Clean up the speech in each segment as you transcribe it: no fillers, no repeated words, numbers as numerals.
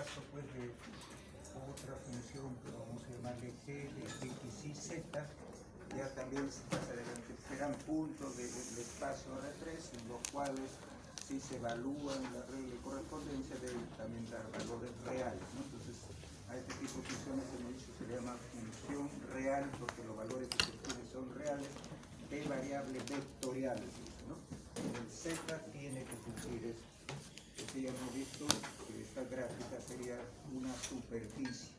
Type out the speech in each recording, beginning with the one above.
caso pues de otra función que vamos a llamarle g de x y z, ya también más adelante serán puntos del espacio R3, en los cuales si se evalúan la regla de correspondencia deben también dar valores reales, ¿no? Entonces a este tipo de funciones hemos dicho se le llama función real porque los valores que se obtienen son reales de variables vectoriales, ¿no? El z tiene que cumplir esto. Ya hemos visto que esta gráfica sería una superficie,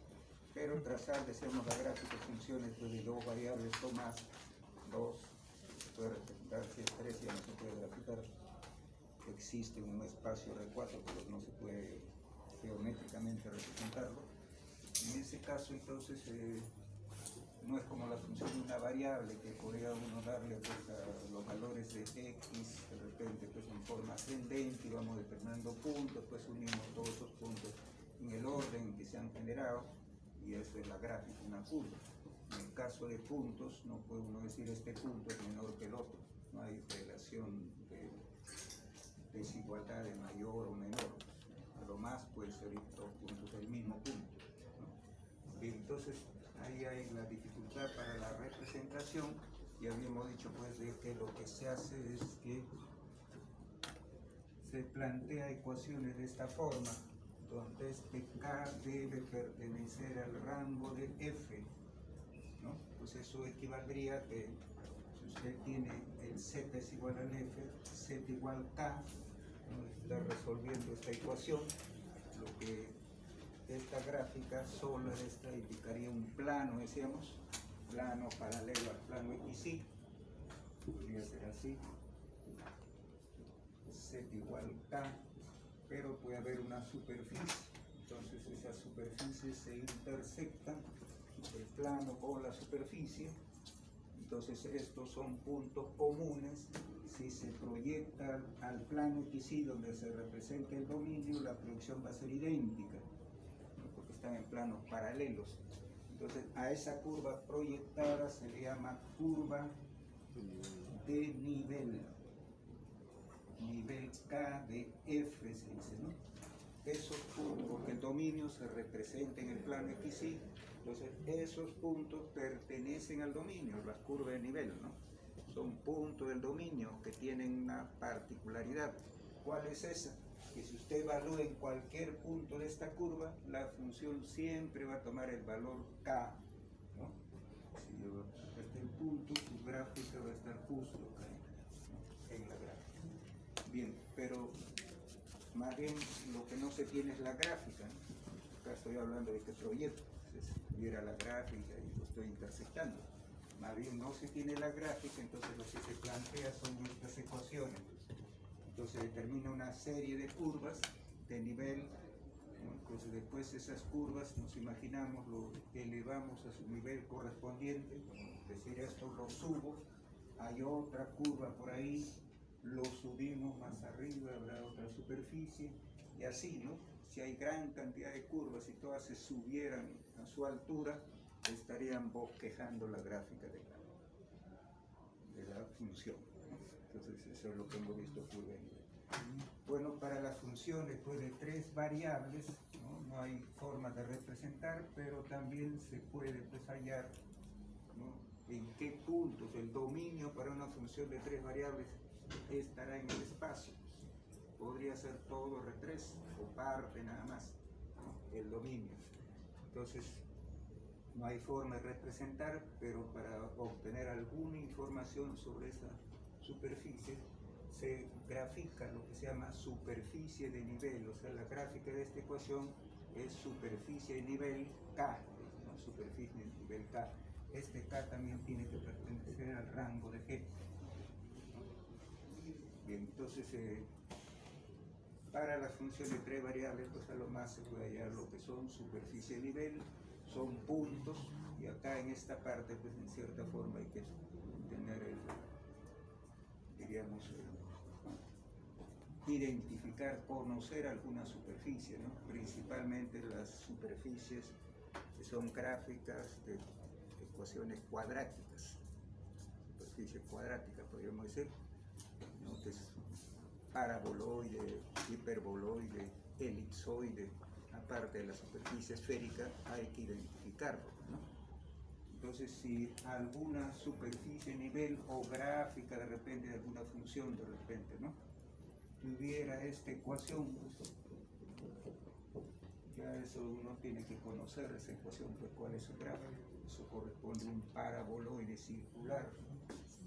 pero trazar, decíamos, la gráfica funciones pues, de dos variables o más, dos, se puede representar, si es tres ya no se puede graficar, existe un espacio R4, pero no se puede geométricamente representarlo. En ese caso, entonces, no es como la función de una variable que podría uno darle pues, a los valores de x, de repente pues, en forma ascendente y vamos determinando puntos, pues unimos todos esos puntos en el orden que se han generado y eso es la gráfica, una curva. En el caso de puntos, no puede uno decir este punto es menor que el otro, no hay relación de desigualdad de mayor o menor, a lo más puede ser dos puntos del mismo punto, ¿no? Bien, entonces ahí hay la dificultad para la representación y habíamos dicho pues de que lo que se hace es que se plantea ecuaciones de esta forma donde este K debe pertenecer al rango de F, ¿no? Pues eso equivaldría que si usted tiene el Z es igual al F, Z igual K, ¿no? Está resolviendo esta ecuación, lo que esta gráfica solo esta indicaría un plano, decíamos, plano paralelo al plano XY, podría ser así, Z igual K, pero puede haber una superficie, entonces esas superficies se intersectan, el plano con la superficie, entonces estos son puntos comunes. Si se proyecta al plano XY donde se representa el dominio, la proyección va a ser idéntica, porque están en planos paralelos. Entonces a esa curva proyectada se le llama curva de nivel K de F se dice, ¿no? Esos puntos, porque el dominio se representa en el plano XY, entonces esos puntos pertenecen al dominio, las curvas de nivel, ¿no? Son puntos del dominio que tienen una particularidad. ¿Cuál es esa? Que si usted evalúa en cualquier punto de esta curva, la función siempre va a tomar el valor K, ¿no? Si yo este el punto, su gráfica va a estar justo acá, ¿no? En la gráfica. Bien, pero más bien lo que no se tiene es la gráfica, ¿no? Acá estoy hablando de este proyecto, entonces viera la gráfica y lo estoy intersectando. Más bien no se tiene la gráfica, entonces lo que se plantea son estas ecuaciones. Entonces determina una serie de curvas de nivel, ¿no? Entonces después esas curvas nos imaginamos, lo elevamos a su nivel correspondiente, es decir, esto lo subo, hay otra curva por ahí, lo subimos más arriba, habrá otra superficie, y así, ¿no? Si hay gran cantidad de curvas y todas se subieran a su altura, estarían bosquejando la gráfica de la función, ¿no? Entonces eso es lo que hemos visto curva de nivel. Bueno, para las funciones pues, de tres variables, ¿no? No hay forma de representar, pero también se puede pues, hallar, ¿no? En qué puntos el dominio para una función de tres variables estará en el espacio. Podría ser todo R3 o parte nada más, ¿no? El dominio. Entonces no hay forma de representar, pero para obtener alguna información sobre esa superficie se grafica lo que se llama superficie de nivel, o sea, la gráfica de esta ecuación es superficie de nivel K, ¿no? Superficie de nivel K. Este K también tiene que pertenecer al rango de G. Bien, entonces para la función de tres variables, pues a lo más se puede hallar lo que son superficie de nivel, son puntos, y acá en esta parte, pues en cierta forma hay que tener diríamos, identificar, conocer alguna superficie, ¿no? Principalmente las superficies que son gráficas de ecuaciones cuadráticas, superficie cuadrática podríamos decir, ¿no? Que es paraboloide, hiperboloide, elipsoide, aparte de la superficie esférica, hay que identificarlo, ¿no? Entonces, si alguna superficie, nivel o gráfica de repente, de alguna función de repente, ¿no?, tuviera esta ecuación, pues, ya eso uno tiene que conocer esa ecuación, pues cuál es su gráfico. Eso corresponde a un paraboloide circular.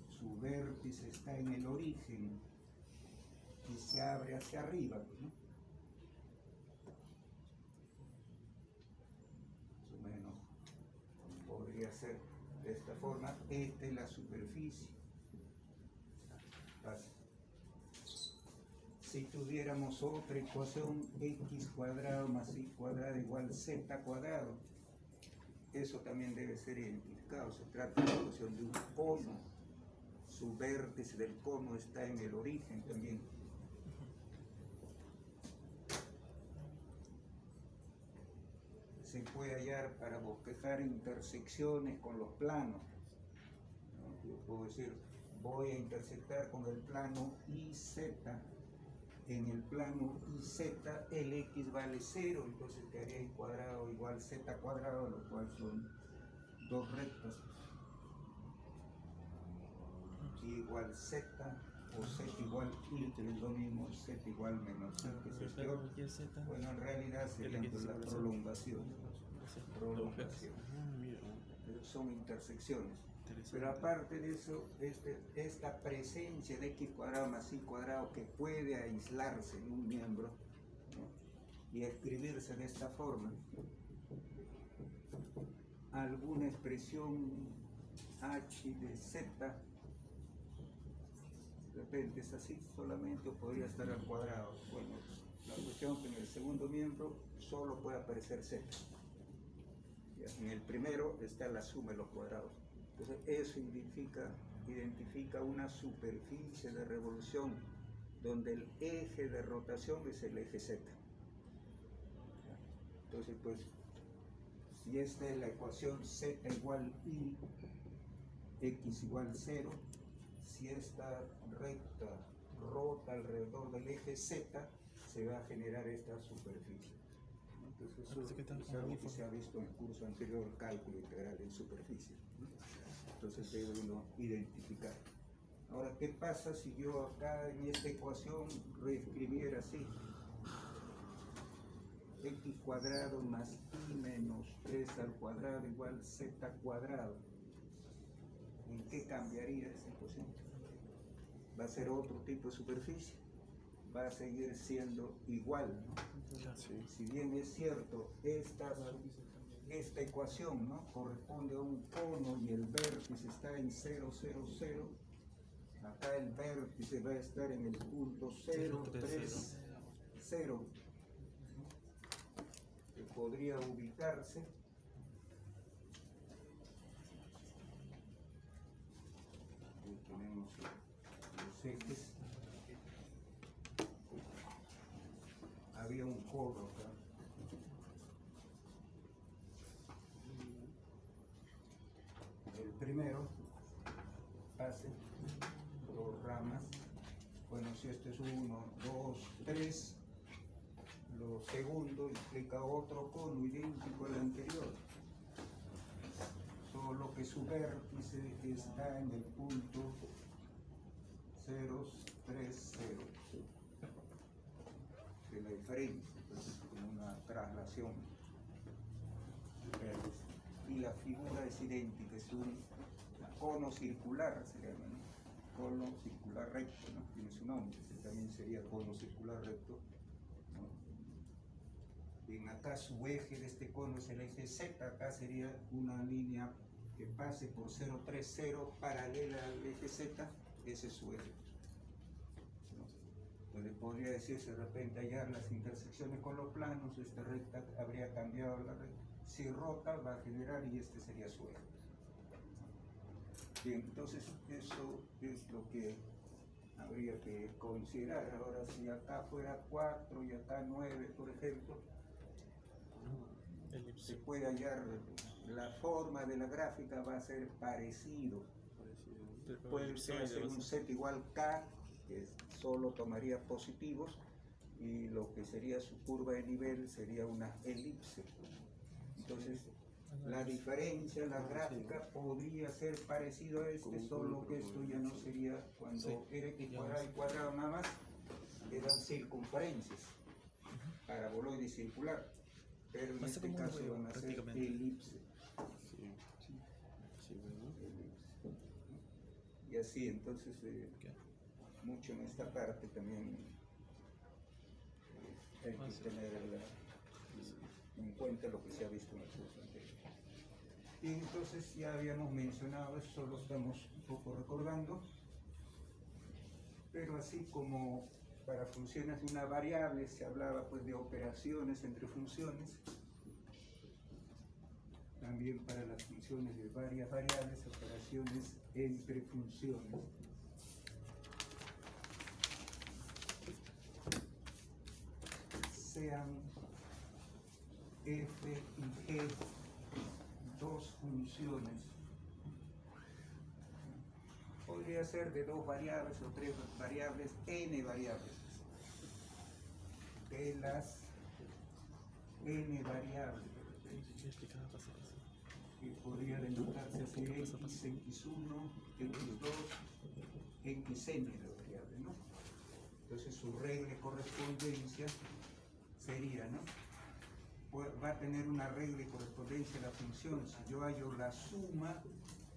Su vértice está en el origen y se abre hacia arriba, ¿no? Más o menos podría ser de esta forma. Esta es la superficie. Si tuviéramos otra ecuación, x cuadrado más y cuadrado igual z cuadrado, eso también debe ser identificado. Se trata de la ecuación de un cono. Su vértice del cono está en el origen también. Se puede hallar para bosquejar intersecciones con los planos, ¿no? Yo puedo decir, voy a intersectar con el plano IZ. En el plano IZ el x vale 0, entonces quedaría y cuadrado igual z cuadrado, lo cual son dos rectas. Y igual z o z igual y, es lo mismo, z igual menos y, que es este. Bueno, en realidad serían la prolongación. Son intersecciones. Pero aparte de eso, esta presencia de x cuadrado más y cuadrado que puede aislarse en un miembro, ¿no?, y escribirse de esta forma, alguna expresión h de z, de repente es así solamente, o podría estar al cuadrado. Bueno, la cuestión es que en el segundo miembro solo puede aparecer z. En el primero está la suma de los cuadrados. Entonces eso identifica una superficie de revolución donde el eje de rotación es el eje z. Entonces, pues, si esta es la ecuación z igual y, x igual 0, si esta recta rota alrededor del eje z, se va a generar esta superficie. Entonces, eso es algo que se ha visto en el curso anterior, cálculo integral en superficie, ¿no? Entonces debe uno identificar. Ahora, ¿qué pasa si yo acá en esta ecuación reescribiera así? X cuadrado más y menos 3 al cuadrado igual z cuadrado. ¿En qué cambiaría esa ecuación? Va a ser otro tipo de superficie. Va a seguir siendo igual, ¿no? Si bien es cierto, esta ecuación, ¿no?, corresponde a un cono y el vértice está en 0, 0, 0, acá el vértice va a estar en el punto 0, 3, 0, que podría ubicarse aquí tenemos los ejes. Había un cono acá. El primero, pase, dos ramas. Bueno, si este es 1, 2, 3, lo segundo implica otro cono idéntico al anterior, solo que su vértice está en el punto 0, 3, 0. De la diferencia, entonces, como una traslación. Y la figura es idéntica, es un cono circular, se llama, ¿no? Cono circular recto, ¿no? Tiene su nombre, ese también sería cono circular recto, ¿no? Bien, acá su eje de este cono es el eje Z, acá sería una línea que pase por 0, 3, 0 paralela al eje Z, ese es su eje. Entonces podría decirse de repente hallar las intersecciones con los planos, esta recta habría cambiado la recta. Si rota va a generar y este sería su eje. Bien, entonces eso es lo que habría que considerar. Ahora, si acá fuera 4 y acá 9, por ejemplo, se puede hallar la forma de la gráfica, va a ser parecido. Puede ser un z igual k, que solo tomaría positivos, y lo que sería su curva de nivel sería una elipse. Entonces, la diferencia, la gráfica podría ser parecido a este, solo que esto ya no sería cuando era x cuadrado y cuadrado nada más, eran circunferencias, paraboloide y circular, pero en este caso van a ser elipse. Y así, entonces, mucho en esta parte también hay que tener en cuenta lo que se ha visto en el curso anterior. Y entonces ya habíamos mencionado, eso lo estamos un poco recordando, pero así como para funciones de una variable se hablaba pues de operaciones entre funciones, también para las funciones de varias variables, operaciones entre funciones. Sean f y g dos funciones, podría ser de dos variables o tres variables, n variables. De las n variables, que podría denotarse así x, x1, x2, xn de variable, ¿no? Entonces su regla de correspondencia sería, ¿no? Va a tener una regla de correspondencia la función. Si yo hallo la suma,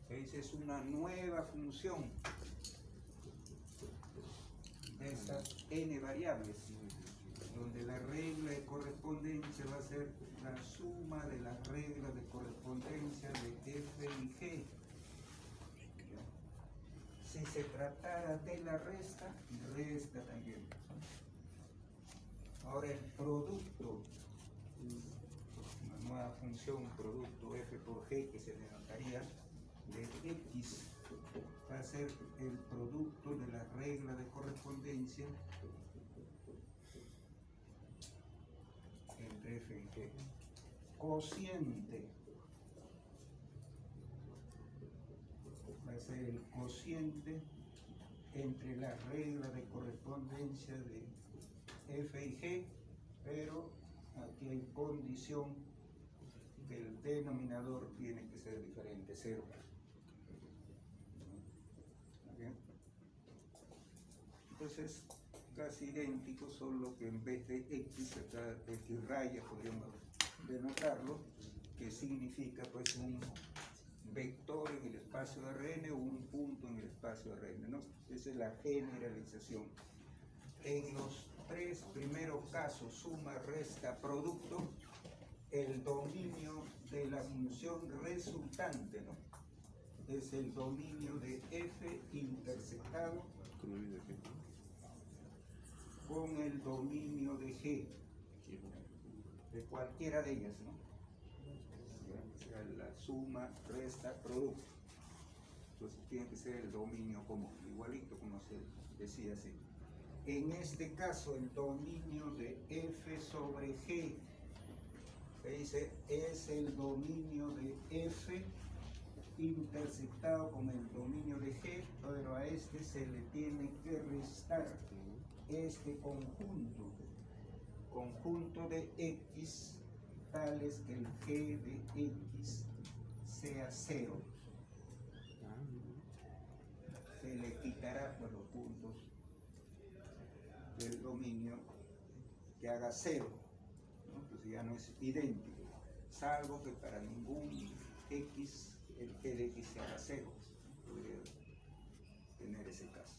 se dice es una nueva función de estas n variables, donde la regla de correspondencia va a ser la suma de las reglas de correspondencia de f y g. Si se tratara de la resta, resta también. Ahora el producto, una nueva función, producto f por g, que se denotaría de x, va a ser el producto de la regla de correspondencia entre f y g. Cociente va a ser el cociente entre la regla de correspondencia de f y g, pero aquí hay condición que el denominador tiene que ser diferente, 0. ¿Bien? Entonces, casi idénticos, solo que en vez de x, acá x raya podríamos denotarlo, que significa pues un vector en el espacio de Rn o un punto en el espacio de Rn, ¿no? Esa es la generalización. En los tres primeros casos, suma, resta, producto, el dominio de la función resultante, ¿no? Es el dominio de f intersectado con el dominio de g, de cualquiera de ellas, ¿no? O sea, la suma, resta, producto. Entonces tiene que ser el dominio común, igualito como se decía así. En este caso, el dominio de f sobre g se dice es el dominio de f intersectado con el dominio de g, pero a este se le tiene que restar este conjunto de x, tales que el g de x sea 0. Se le quitará por los puntos del dominio que haga 0, ¿no? Pues ya no es idéntico, salvo que para ningún x el g de x se haga 0, podría tener ese caso.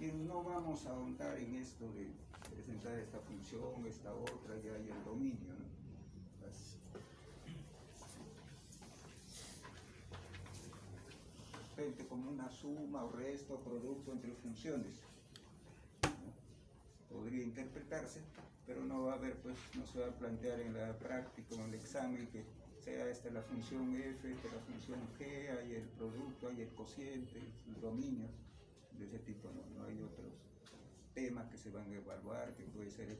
Bien, no vamos a ahondar en esto de presentar esta función, esta otra, ya hay el dominio, ¿no? Como una suma o resta o producto entre funciones, ¿no? Podría interpretarse, pero no va a haber, pues, no se va a plantear en la práctica o en el examen que sea esta la función f, esta la función g, hay el producto, hay el cociente, el dominio, de ese tipo, no hay otros temas que se van a evaluar, que puede ser la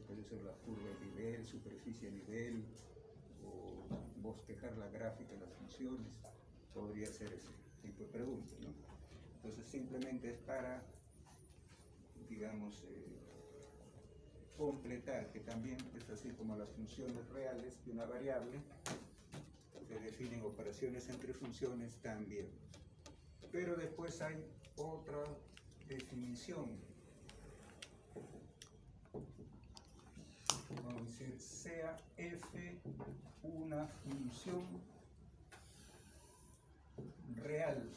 curva de nivel, superficie de nivel, o bosquejar la gráfica de las funciones, podría ser ese tipo de preguntas, ¿no? Entonces simplemente es para, digamos, completar, que también es así como las funciones reales de una variable, se definen operaciones entre funciones también. Pero después hay otra definición. Vamos a decir, sea f una función real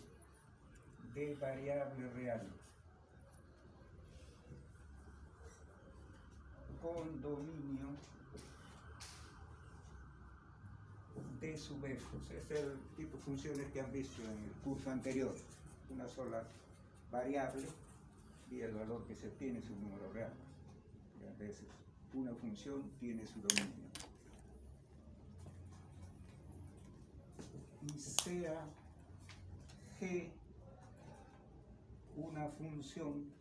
de variable real con dominio de sub f. O sea, este es el tipo de funciones que han visto en el curso anterior. Una sola variable y el valor que se obtiene es un número real. Y a veces una función tiene su dominio. Y sea g una función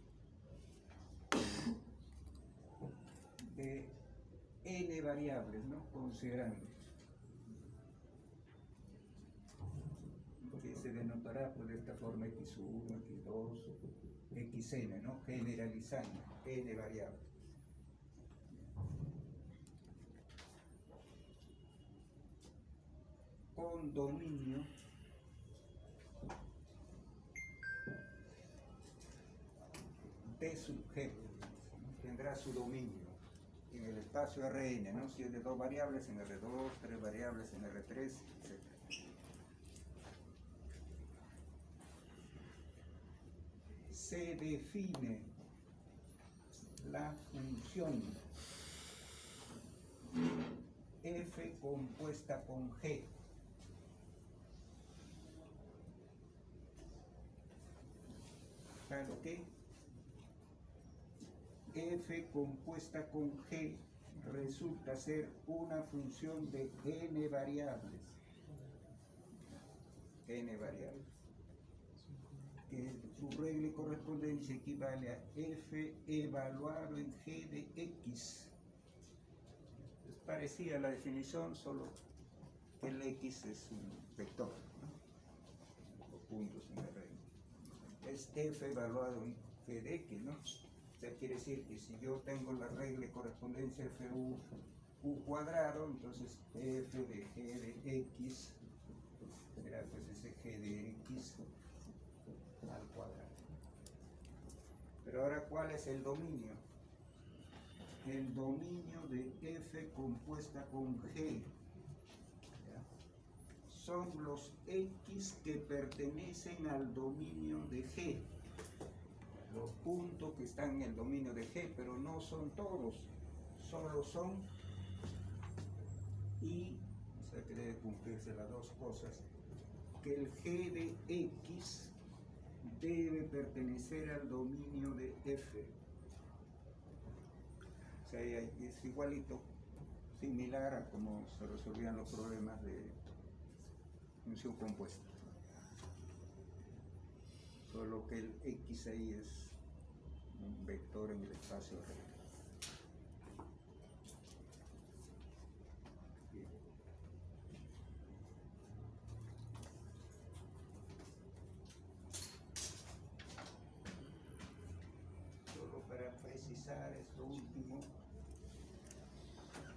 de n variables, ¿no? Considerando que se denotará pues, de esta forma x1, x2, xn, ¿no? Generalizando n variables. Con dominio de sujeto, ¿no? Tendrá su dominio en el espacio Rn, ¿no? Si es de dos variables en R2, tres variables en R3, etc. Se define la función f compuesta con g claro que f compuesta con g resulta ser una función de n variables, que su regla y correspondencia equivale a f evaluado en g de x. Es parecida a la definición, solo que el x es un vector, ¿no? O puntos en la regla. Es f evaluado en g de x, ¿no? O sea, quiere decir que si yo tengo la regla y correspondencia f u cuadrado, entonces f de g de x será pues ese g de x al cuadrado. Pero ahora, ¿cuál es el dominio? El dominio de f compuesta con g, ¿ya? Son los x que pertenecen al dominio de g, los puntos que están en el dominio de g, pero no son todos, solo son y, o sea que debe cumplirse las dos cosas, que el g de x debe pertenecer al dominio de f. O sea, es igualito, similar a cómo se resolvían los problemas de función compuesta. Solo que el x ahí es un vector en el espacio real. Solo para precisar esto último,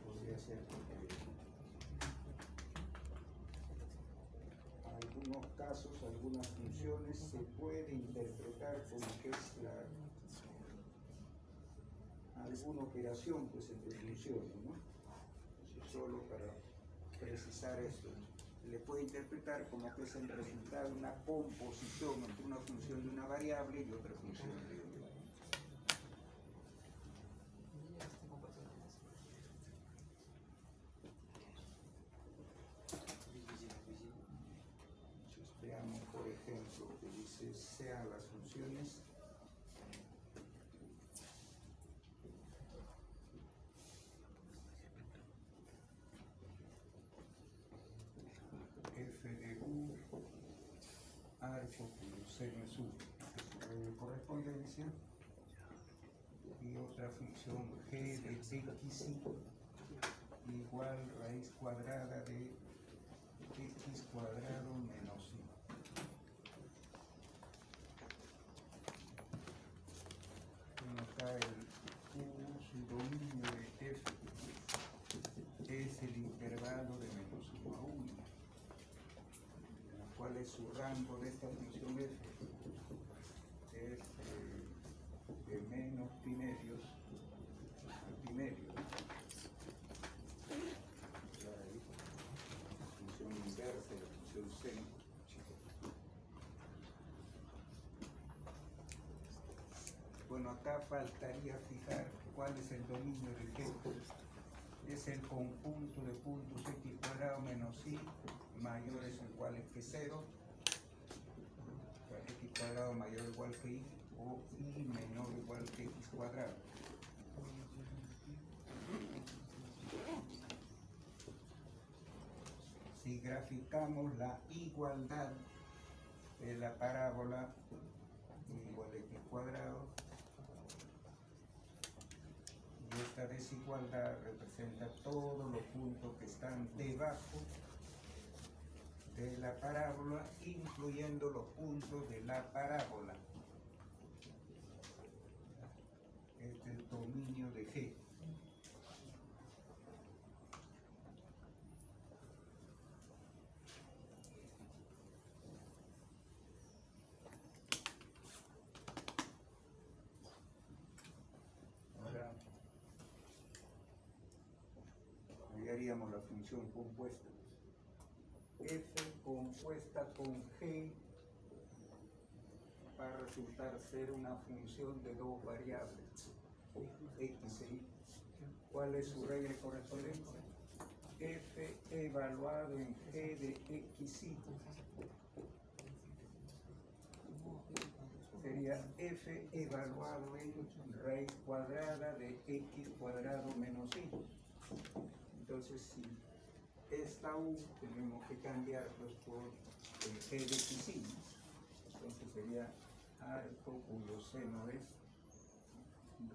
podría ser algunos casos, algunas funciones se puede interpretar como que es alguna operación pues entre funciones, ¿no? Entonces, solo para precisar esto, le puede interpretar como que es el resultado de una composición entre una función de una variable y otra función de otra. Veamos, por ejemplo, que dice sean las funciones f de u arco seno u, de correspondencia, y otra función g de x igual raíz cuadrada de x cuadrado menos y. Acá el u, su dominio de f es el intervalo de menos 1 a 1, ¿cuál es su rango de esta función f? Es de menos pi medios a pi medios. La función inversa de la función seno. Bueno, acá faltaría fijar cuál es el dominio de G. Es el conjunto de puntos x cuadrado menos y mayores o iguales que 0, x cuadrado mayor o igual que y, o y menor o igual que x cuadrado. Si graficamos la igualdad de la parábola igual a x cuadrado, y esta desigualdad representa todos los puntos que están debajo de la parábola, incluyendo los puntos de la parábola. Este es el dominio de G. Ahora, ahí haríamos la función compuesta. F compuesta con G va a resultar ser una función de dos variables, x e y. ¿Cuál es su regla de correspondencia? F evaluado en G de x y sería f evaluado en raíz cuadrada de x cuadrado menos y. Entonces, si esta u tenemos que cambiarlos por el g de x y, entonces sería arco cuyo seno es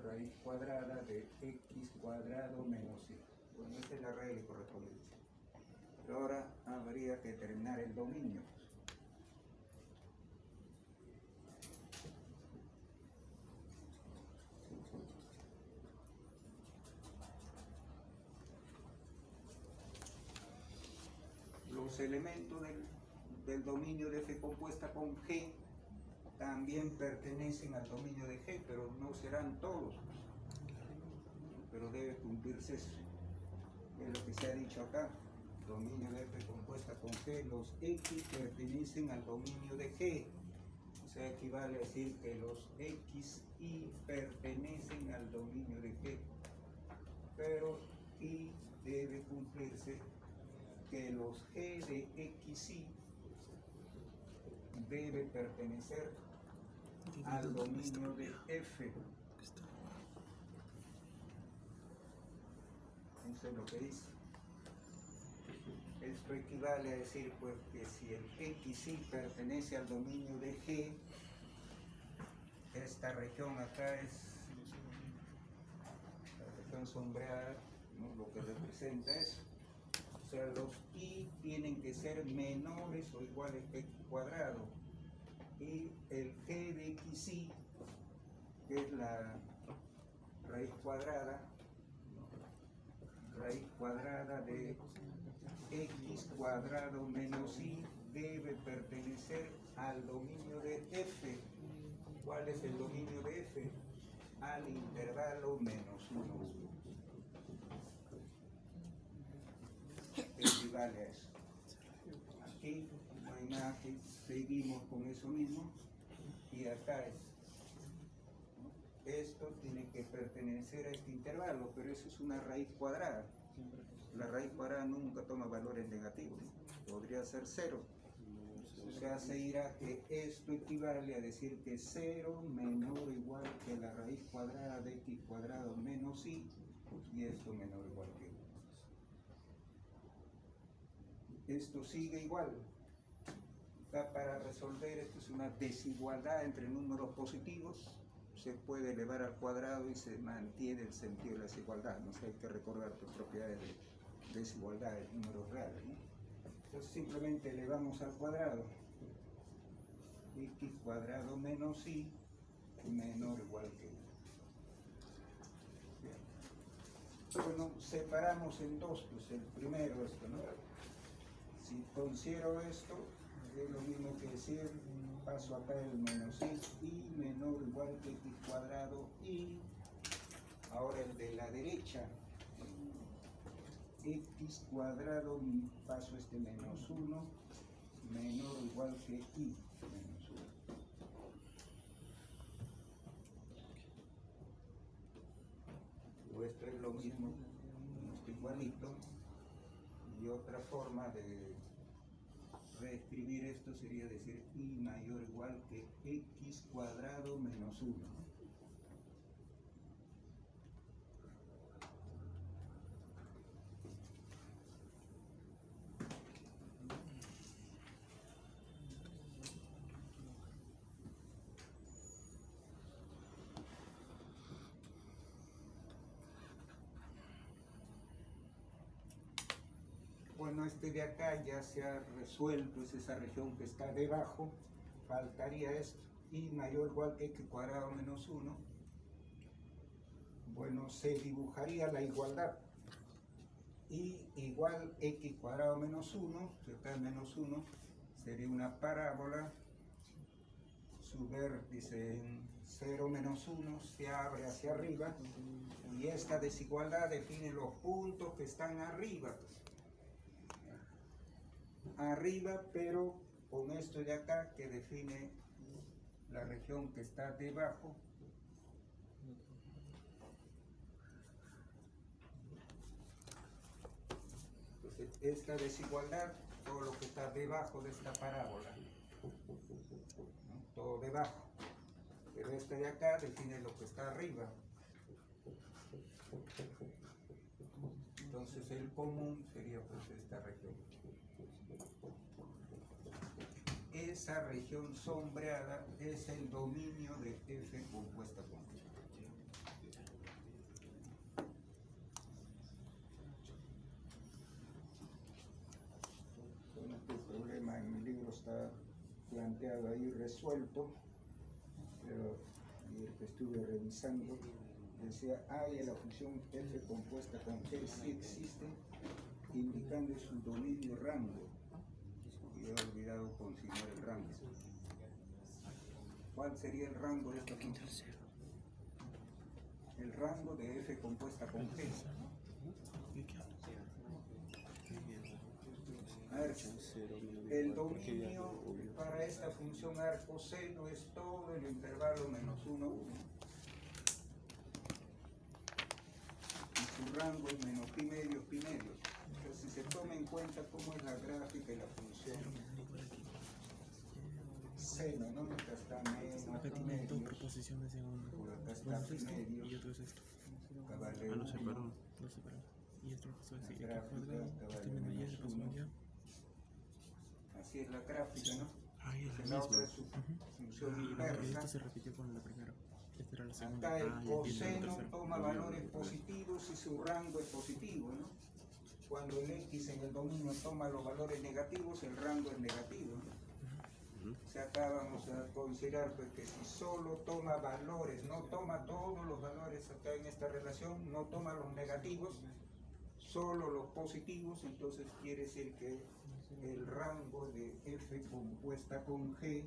raíz cuadrada de x cuadrado menos y. Bueno, esta es la regla de correspondencia. Pero ahora habría que determinar el dominio. Los elementos del dominio de f compuesta con g también pertenecen al dominio de g, pero no serán todos. Pero debe cumplirse eso. Es lo que se ha dicho acá. Dominio de f compuesta con g, los x pertenecen al dominio de g. O sea, equivale a decir que los x y pertenecen al dominio de g. Pero y debe cumplirse que los g de x y debe pertenecer al dominio de f. Eso es lo que dice. Esto equivale a decir pues que si el x y pertenece al dominio de g, esta región acá es la región sombreada, ¿no? Lo que representa eso. O sea, los y tienen que ser menores o iguales que x cuadrado. Y el g de x y, que es la raíz cuadrada de x cuadrado menos y, debe pertenecer al dominio de f. ¿Cuál es el dominio de f? Al intervalo menos 1, 1. Equivale a eso. Aquí no hay nada, que seguimos con eso mismo. Y acá es. Esto tiene que pertenecer a este intervalo, pero eso es una raíz cuadrada. La raíz cuadrada nunca toma valores negativos. Podría ser 0. O sea, se dirá que esto equivale a decir que 0 menor o igual que la raíz cuadrada de x cuadrado menos y esto menor o igual que 1. Esto sigue igual. Acá para resolver esto es una desigualdad entre números positivos. Se puede elevar al cuadrado y se mantiene el sentido de la desigualdad. No sé, hay que recordar tus propiedades de desigualdad de números reales, ¿no? Entonces simplemente elevamos al cuadrado x cuadrado menos y menor o igual que 1. Bien. Bueno, separamos en dos, pues el primero esto, ¿no? Si considero esto, es lo mismo que decir, paso acá el menos y menor o igual que x cuadrado y, ahora el de la derecha, x cuadrado, paso este menos 1, menor o igual que y menos 1. O esto es lo mismo, esto igualito, y otra forma de reescribir esto sería decir y mayor o igual que x cuadrado menos 1. Bueno, este de acá ya se ha resuelto, es esa región que está debajo, faltaría esto, y mayor o igual que x cuadrado menos 1. Bueno, se dibujaría la igualdad, y igual x cuadrado menos 1, si acá es menos 1, sería una parábola, su vértice en 0 menos 1 se abre hacia arriba, y esta desigualdad define los puntos que están arriba, pero con esto de acá que define la región que está debajo. Entonces, esta desigualdad, todo lo que está debajo de esta parábola, ¿no? Todo debajo, pero esta de acá define lo que está arriba. Entonces el común sería pues esta región. Esa región sombreada es el dominio de f compuesta con G. Bueno, este problema en mi libro está planteado ahí resuelto, pero ayer que estuve revisando decía A y la función f compuesta con G sí existe, indicando su dominio rango. Y he olvidado consignar el rango. ¿Cuál sería el rango de esta función? El rango de f compuesta con G. A ver, el dominio para esta función arco seno es todo el intervalo menos 1, 1. Y su rango es menos pi medios, pi medios. Entonces, si se toma en cuenta cómo es la gráfica y la función seno, ¿no? Acá está menos pi medios, por acá está pi medios, acá vale 1. Y esto lo pasó así, La gráfica, acá vale menos 1. Así es la gráfica, ¿no? Ahí es La la otra misma. es su función Esto inversa. se repitió con la primera. Esta era la segunda. Acá el Ya entiendo la coseno tercera. toma valores positivos y su rango es positivo, ¿no? Cuando el x en el dominio toma los valores negativos, el rango es negativo, ¿no? O sea, acá vamos a considerar pues, que si solo toma valores, no toma todos los valores acá en esta relación, no toma los negativos, solo los positivos, entonces quiere decir que el rango de f compuesta con G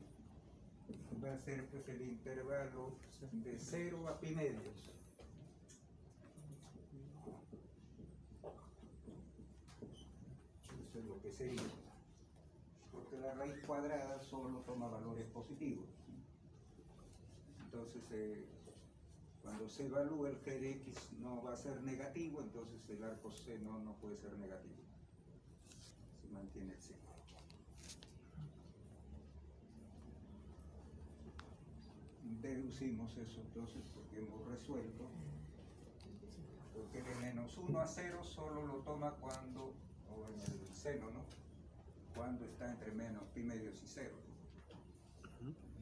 va a ser pues el intervalo de 0 a pi medios. Eso es lo que sería. Porque la raíz cuadrada solo toma valores positivos. Entonces, cuando se evalúa el g de x no va a ser negativo, entonces el arco seno no puede ser negativo. Se mantiene el seno. Deducimos eso entonces porque hemos resuelto, porque de menos 1 a 0 solo lo toma cuando, o en el seno, ¿no? Cuando está entre menos pi medios y 0.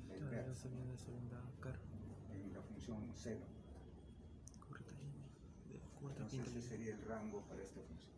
En la función seno. Entonces ese sería el rango para esta función.